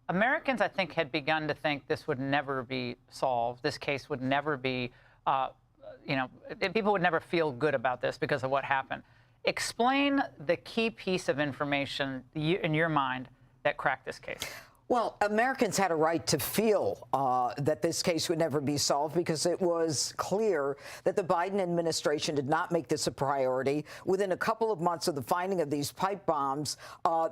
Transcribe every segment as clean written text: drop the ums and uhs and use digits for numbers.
Americans, I think, had begun to think this would never be solved. This case would never be, uh, people would never feel good about this because of what happened. Explain the key piece of information in your mind that cracked this case. Well, Americans had a right to feel that this case would never be solved because it was clear that the Biden administration did not make this a priority. Within a couple of months of the finding of these pipe bombs,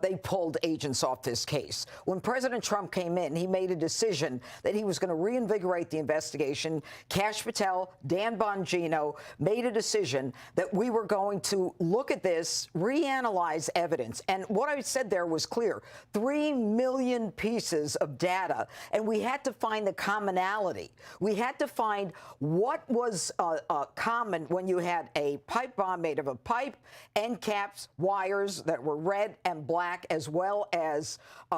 they pulled agents off this case. When President Trump came in, he made a decision that he was going to reinvigorate the investigation. Kash Patel, Dan Bongino made a decision that we were going to look at this, reanalyze evidence. And what I said there was clear. 3 million pieces of data, and we had to find the commonality. We had to find what was common when you had a pipe bomb made of a pipe, end caps, wires that were red and black, as well as a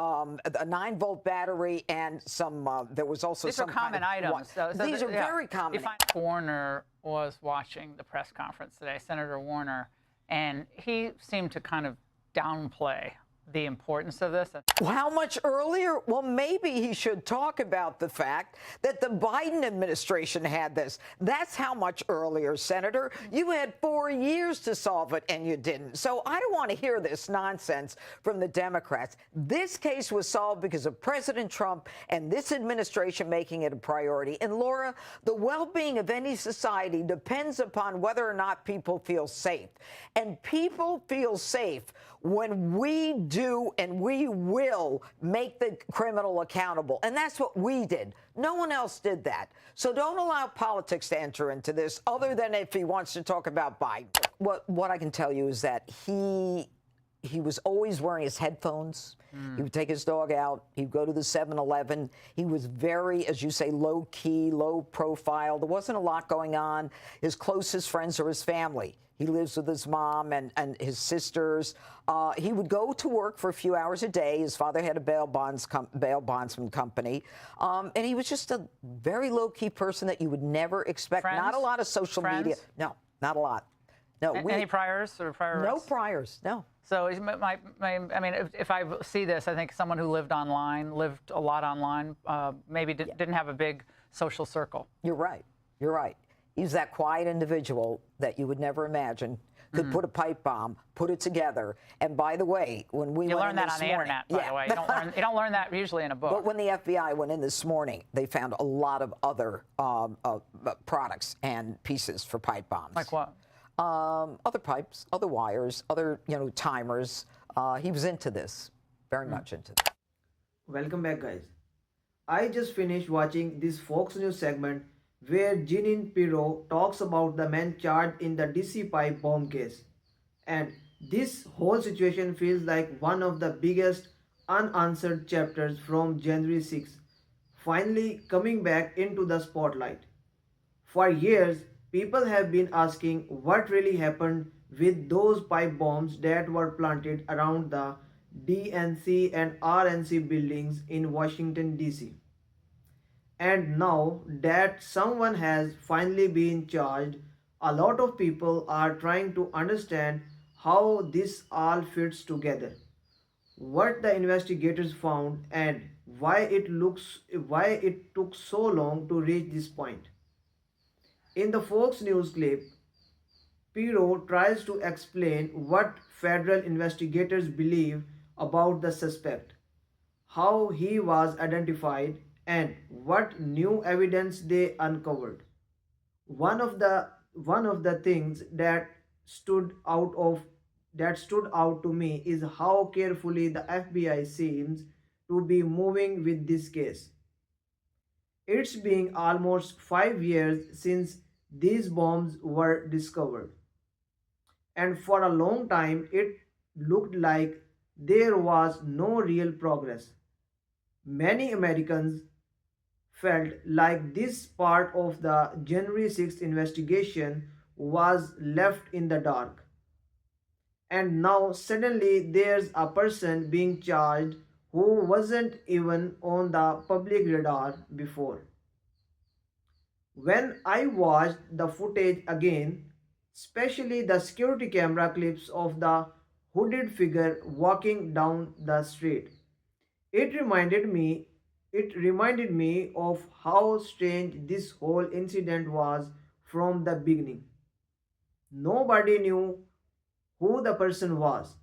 9-volt battery and some. There was also some common items. These are very common. Warner was watching the press conference today, Senator Warner, and he seemed to kind of downplay the importance of this. How much earlier? Well, maybe he should talk about the fact that the Biden administration had this. That's how much earlier, Senator. You had 4 years to solve it, and you didn't. So I don't want to hear this nonsense from the Democrats. This case was solved because of President Trump and this administration making it a priority. And, Laura, the well-being of any society depends upon whether or not people feel safe. And people feel safe when we do and we will make the criminal accountable. And that's what we did. No one else did that. So don't allow politics to enter into this, other than if he wants to talk about Biden. What I can tell you is that he was always wearing his headphones. He would take his dog out. He'd go to the 7-Eleven. He was very, as you say, low-key, low-profile. There wasn't a lot going on. His closest friends are his family. He lives with his mom and his sisters. He would go to work for a few hours a day. His father had a bail bondsman company. And he was just a very low-key person that you would never expect. Friends? Not a lot of social media. No, not a lot. No. Any priors or prior No arrests? priors, no. So I mean, if I see this, I think someone who lived a lot online, maybe didn't have a big social circle. You're right. You're right. He's that quiet individual that you would never imagine could put a pipe bomb, put it together. And by the way, when we You went learn in that this on the morning, internet, by the way. You don't learn that usually in a book. But when the FBI went in this morning, they found a lot of other products and pieces for pipe bombs. Like what? Other pipes, other wires, other timers. He was into this, very much into this. Welcome back, guys. I just finished watching this Fox News segment where Jeanine Pirro talks about the man charged in the DC pipe bomb case. And this whole situation feels like one of the biggest unanswered chapters from January 6th, finally coming back into the spotlight. For years, people have been asking what really happened with those pipe bombs that were planted around the DNC and RNC buildings in Washington, D.C. And now that someone has finally been charged, a lot of people are trying to understand how this all fits together, what the investigators found, and why it took so long to reach this point. In the Fox News clip, Pirro tries to explain what federal investigators believe about the suspect, how he was identified, and what new evidence they uncovered. One of the things that stood out to me is how carefully the FBI seems to be moving with this case. It's been almost 5 years since these bombs were discovered, and for a long time it looked like there was no real progress. Many Americans felt like this part of the January 6th investigation was left in the dark. And now suddenly there's a person being charged who wasn't even on the public radar before. When I watched the footage again, especially the security camera clips of the hooded figure walking down the street, It reminded me it reminded me of how strange this whole incident was from the beginning. Nobody knew who the person was.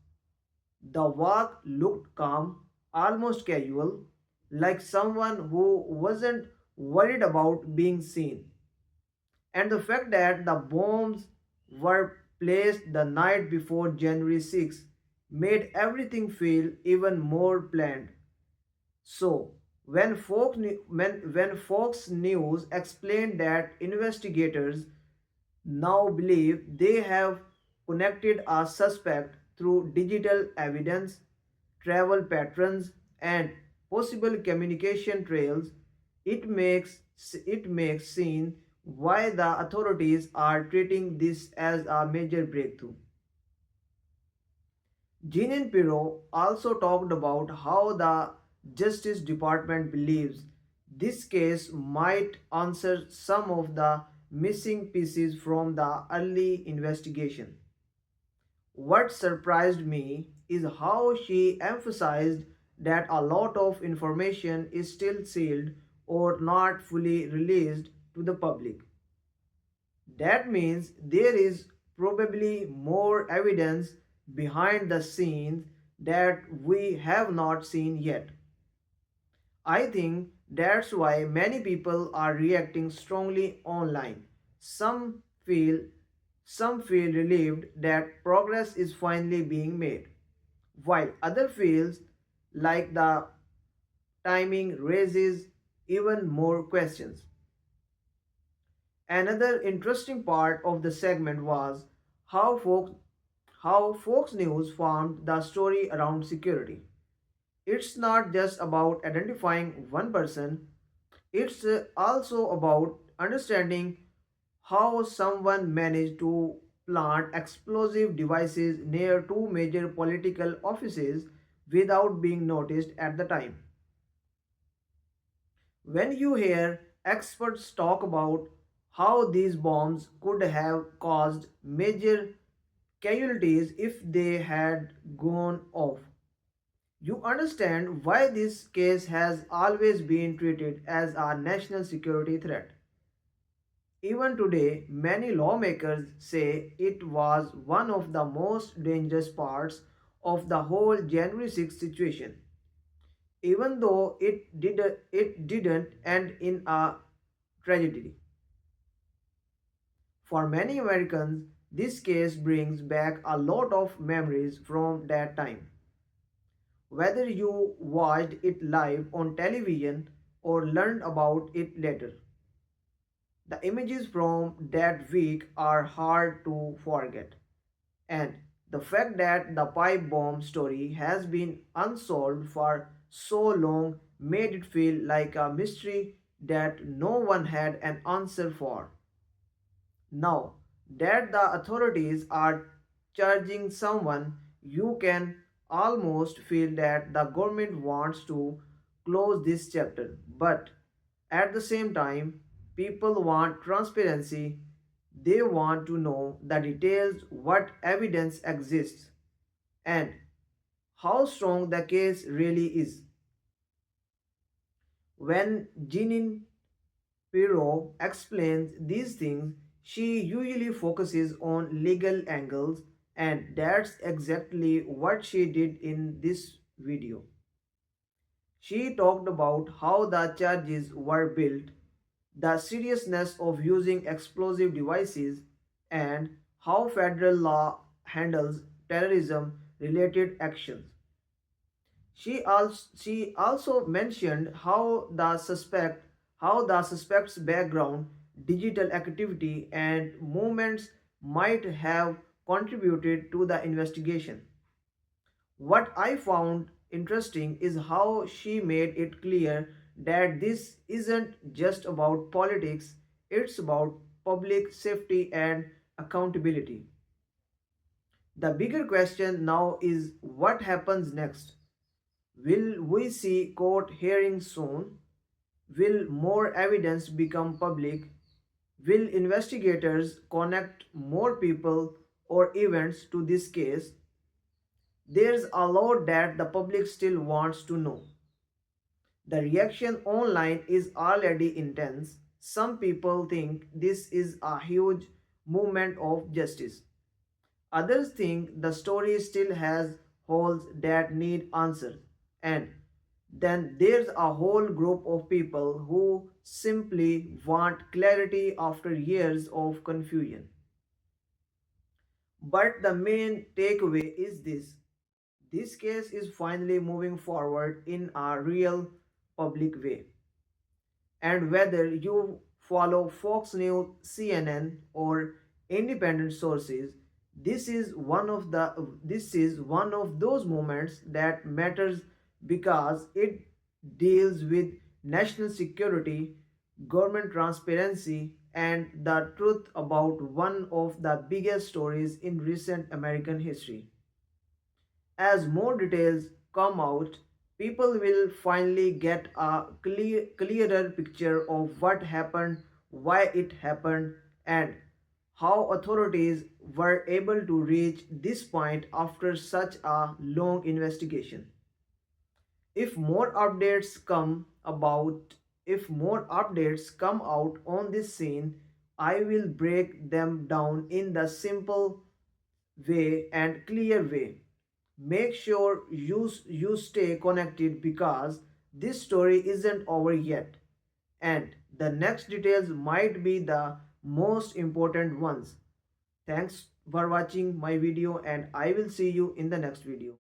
The walk looked calm, almost casual, like someone who wasn't worried about being seen. And the fact that the bombs were placed the night before January 6 made everything feel even more planned. So, when Fox News explained that investigators now believe they have connected a suspect through digital evidence, travel patterns, and possible communication trails, it makes sense why the authorities are treating this as a major breakthrough. Jeanine Pirro also talked about how the Justice Department believes this case might answer some of the missing pieces from the early investigation. What surprised me is how she emphasized that a lot of information is still sealed or not fully released to the public. That means there is probably more evidence behind the scenes that we have not seen yet. I think that's why many people are reacting strongly online. Some feel some feel relieved that progress is finally being made, while other feels like the timing raises even more questions. Another interesting part of the segment was how Fox News formed the story around security. It's not just about identifying one person, it's also about understanding how someone managed to plant explosive devices near two major political offices without being noticed at the time. When you hear experts talk about how these bombs could have caused major casualties if they had gone off, you understand why this case has always been treated as a national security threat. Even today, many lawmakers say it was one of the most dangerous parts of the whole January 6th situation, even though it didn't end in a tragedy. For many Americans, this case brings back a lot of memories from that time. Whether you watched it live on television or learned about it later, the images from that week are hard to forget. And the fact that the pipe bomb story has been unsolved for so long made it feel like a mystery that no one had an answer for. Now that the authorities are charging someone, you can almost feel that the government wants to close this chapter. But at the same time, people want transparency. They want to know the details, what evidence exists, and how strong the case really is. When Jeanine Pirro explains these things, she usually focuses on legal angles, and that's exactly what she did in this video. She talked about how the charges were built, the seriousness of using explosive devices, and how federal law handles terrorism related actions. She also mentioned how the suspect's background, digital activity, and movements might have contributed to the investigation. What I found interesting is how she made it clear that this isn't just about politics, it's about public safety and accountability. The bigger question now is what happens next? Will we see court hearings soon? Will more evidence become public? Will investigators connect more people or events to this case? There's a lot that the public still wants to know. The reaction online is already intense. Some people think this is a huge movement of justice. Others think the story still has holes that need answers. And then there's a whole group of people who simply want clarity after years of confusion. But the main takeaway is this case is finally moving forward in a real public way. And whether you follow Fox News, CNN, or independent sources, this is one of those moments that matters because it deals with national security, government transparency, and the truth about one of the biggest stories in recent American history. As more details come out, people will finally get a clearer picture of what happened, why it happened, and how authorities were able to reach this point after such a long investigation. If more updates come about, if more updates come out on this scene, I will break them down in the simple way and clear way. Make sure you stay connected because this story isn't over yet and the next details might be the most important ones. Thanks for watching my video and I will see you in the next video.